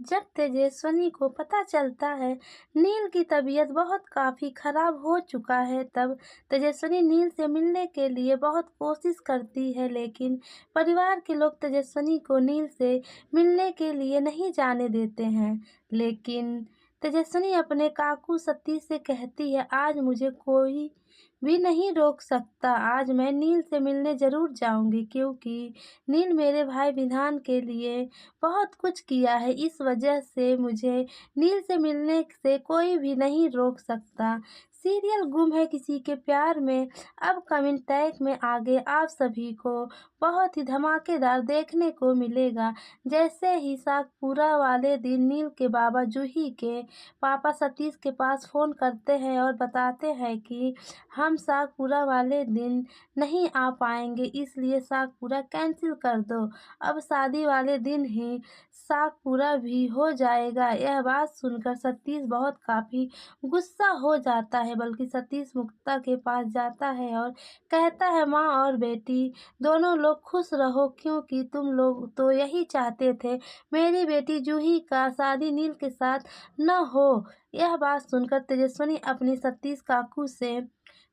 जब तेजस्विनी को पता चलता है नील की तबीयत बहुत काफ़ी खराब हो चुका है, तब तेजस्विनी नील से मिलने के लिए बहुत कोशिश करती है, लेकिन परिवार के लोग तेजस्विनी को नील से मिलने के लिए नहीं जाने देते हैं। लेकिन तेजस्विनी अपने काकू सतीश से कहती है, आज मुझे कोई भी नहीं रोक सकता, आज मैं नील से मिलने ज़रूर जाऊंगी, क्योंकि नील मेरे भाई विधान के लिए बहुत कुछ किया है। इस वजह से मुझे नील से मिलने से कोई भी नहीं रोक सकता। सीरियल गुम है किसी के प्यार में अब कमिंग टैग में आगे आप सभी को बहुत ही धमाकेदार देखने को मिलेगा। जैसे ही सागपुरा वाले दिन नील के बाबा जूही के पापा सतीश के पास फ़ोन करते हैं और बताते हैं कि हम सागपुरा वाले दिन नहीं आ पाएंगे, इसलिए सागपुरा कैंसिल कर दो, अब शादी वाले दिन ही सागपुरा भी हो जाएगा। यह बात सुनकर सतीश बहुत काफ़ी गुस्सा हो जाता है, बल्कि सतीश मुक्ता के पास जाता है और कहता है, माँ और बेटी दोनों लोग खुश रहो, क्योंकि तुम लोग तो यही चाहते थे मेरी बेटी जूही का शादी नील के साथ न हो। यह बात सुनकर तेजस्विनी अपनी सतीश काकू से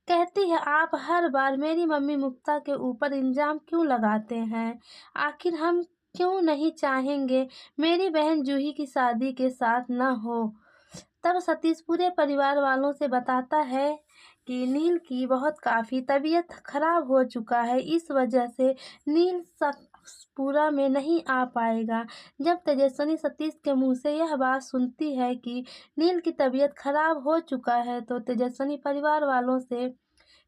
कहती है, आप हर बार मेरी मम्मी मुक्ता के ऊपर इल्ज़ाम क्यों लगाते हैं? आखिर हम क्यों नहीं चाहेंगे मेरी बहन जूही की शादी के साथ न हो। तब सतीश पूरे परिवार वालों से बताता है कि नील की बहुत काफ़ी तबीयत खराब हो चुका है, इस वजह से नील सागपुरा में नहीं आ पाएगा। जब तेजस्विनी सतीश के मुंह से यह बात सुनती है कि नील की तबीयत खराब हो चुका है, तो तेजस्विनी परिवार वालों से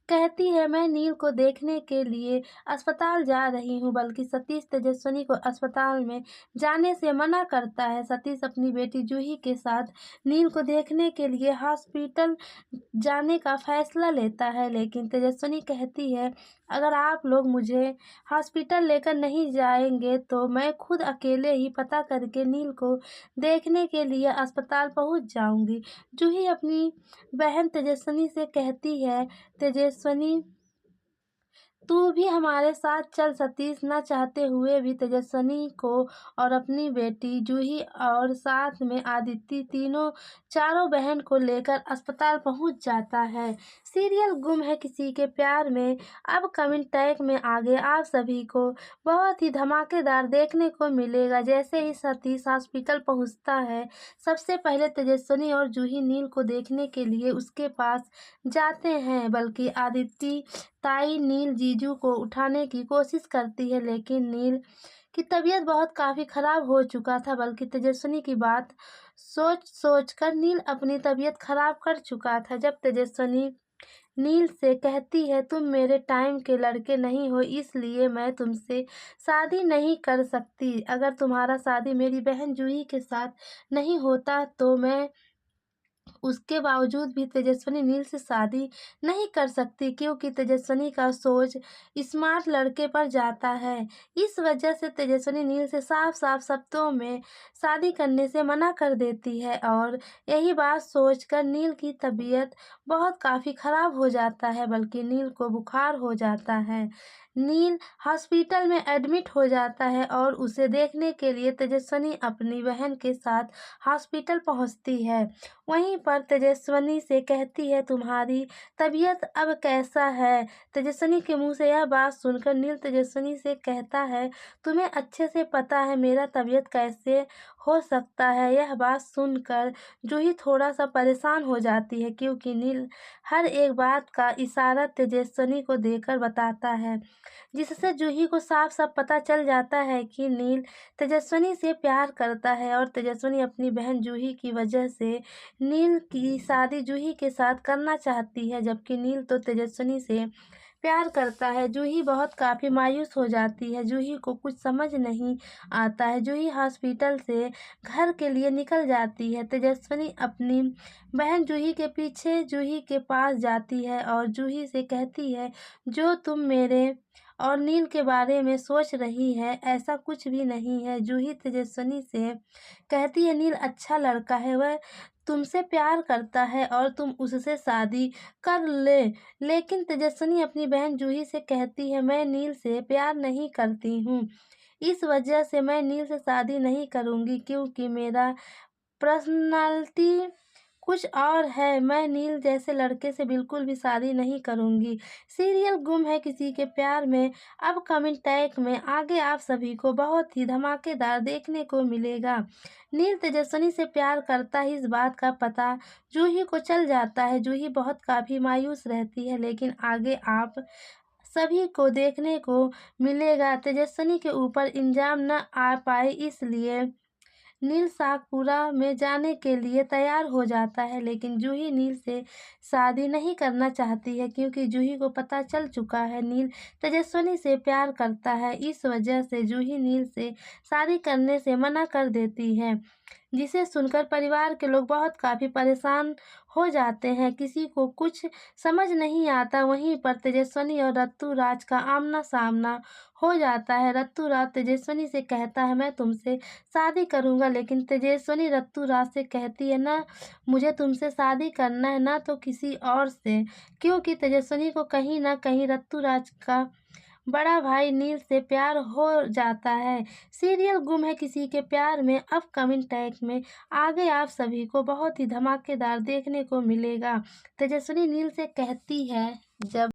कहती है, मैं नील को देखने के लिए अस्पताल जा रही हूँ, बल्कि सतीश तेजस्विनी को अस्पताल में जाने से मना करता है। सतीश अपनी बेटी जूही के साथ नील को देखने के लिए हॉस्पिटल जाने का फैसला लेता है, लेकिन तेजस्विनी कहती है, अगर आप लोग मुझे हॉस्पिटल लेकर नहीं जाएंगे तो मैं खुद अकेले ही पता करके नील को देखने के लिए अस्पताल पहुंच जाऊंगी। जूही अपनी बहन तेजस्विनी से कहती है, तेजस्विनी तू भी हमारे साथ चल। सतीश न चाहते हुए भी तेजस्विनी को और अपनी बेटी जूही और साथ में आदित्य चारों बहन को लेकर अस्पताल पहुंच जाता है। सीरियल गुम है किसी के प्यार में अब कमिंग टैग में आगे आप सभी को बहुत ही धमाकेदार देखने को मिलेगा। जैसे ही सतीश हॉस्पिटल पहुंचता है, सबसे पहले तेजस्विनी और जूही नील को देखने के लिए उसके पास जाते हैं, बल्कि आदित्य ताई नील जीजू को उठाने की कोशिश करती है, लेकिन नील की तबीयत बहुत काफ़ी ख़राब हो चुका था। बल्कि तेजस्विनी की बात सोच कर नील अपनी तबीयत ख़राब कर चुका था। जब तेजस्विनी नील से कहती है, तुम मेरे टाइम के लड़के नहीं हो, इसलिए मैं तुमसे शादी नहीं कर सकती। अगर तुम्हारा शादी मेरी बहन जूही के साथ नहीं होता तो मैं उसके बावजूद भी तेजस्विनी नील से शादी नहीं कर सकती, क्योंकि तेजस्विनी का सोच स्मार्ट लड़के पर जाता है। इस वजह से तेजस्विनी नील से साफ साफ शब्दों में शादी करने से मना कर देती है, और यही बात सोचकर नील की तबीयत बहुत काफ़ी ख़राब हो जाता है, बल्कि नील को बुखार हो जाता है। नील हॉस्पिटल में एडमिट हो जाता है और उसे देखने के लिए तेजस्विनी अपनी बहन के साथ हॉस्पिटल पहुंचती है। वहीं पर तेजस्विनी से कहती है, तुम्हारी तबीयत अब कैसा है? तेजस्विनी के मुंह से यह बात सुनकर नील तेजस्विनी से कहता है, तुम्हें अच्छे से पता है मेरा तबीयत कैसे हो सकता है। यह बात सुनकर जूही थोड़ा सा परेशान हो जाती है, क्योंकि नील हर एक बात का इशारा तेजस्विनी को देकर बताता है, जिससे जूही को साफ साफ पता चल जाता है कि नील तेजस्विनी से प्यार करता है, और तेजस्विनी अपनी बहन जूही की वजह से नील की शादी जूही के साथ करना चाहती है, जबकि नील तो तेजस्विनी से प्यार करता है। जूही बहुत काफ़ी मायूस हो जाती है, जूही को कुछ समझ नहीं आता है। जूही हॉस्पिटल से घर के लिए निकल जाती है। तेजस्विनी अपनी बहन जूही के पीछे जूही के पास जाती है और जूही से कहती है, जो तुम मेरे और नील के बारे में सोच रही है ऐसा कुछ भी नहीं है। जूही तेजस्विनी से कहती है, नील अच्छा लड़का है, वह तुमसे प्यार करता है और तुम उससे शादी कर ले। लेकिन तेजस्विनी अपनी बहन जूही से कहती है, मैं नील से प्यार नहीं करती हूँ, इस वजह से मैं नील से शादी नहीं करूँगी क्योंकि मेरा पर्सनालिटी कुछ और है। मैं नील जैसे लड़के से बिल्कुल भी शादी नहीं करूँगी। सीरियल गुम है किसी के प्यार में अपकमिंग टैग में आगे आप सभी को बहुत ही धमाकेदार देखने को मिलेगा। नील तेजस्विनी से प्यार करता है, इस बात का पता जूही को चल जाता है। जूही बहुत काफ़ी मायूस रहती है, लेकिन आगे आप सभी को देखने को मिलेगा तेजस्विनी के ऊपर इल्ज़ाम न आ पाए, इसलिए नील सागपुरा में जाने के लिए तैयार हो जाता है। लेकिन जूही नील से शादी नहीं करना चाहती है क्योंकि जूही को पता चल चुका है नील तेजस्विनी से प्यार करता है। इस वजह से जूही नील से शादी करने से मना कर देती है, जिसे सुनकर परिवार के लोग बहुत काफ़ी परेशान हो जाते हैं। किसी को कुछ समझ नहीं आता। वहीं पर तेजस्विनी और ऋतुराज का आमना सामना हो जाता है। ऋतुराज तेजस्विनी से कहता है मैं तुमसे शादी करूंगा, लेकिन तेजस्विनी ऋतुराज से कहती है ना मुझे तुमसे शादी करना है ना तो किसी और से, क्योंकि तेजस्विनी को कहीं ना कहीं ऋतुराज का बड़ा भाई नील से प्यार हो जाता है। सीरियल गुम है किसी के प्यार में अपकमिंग टैग में आगे आप सभी को बहुत ही धमाकेदार देखने को मिलेगा। तेजस्विनी नील से कहती है जब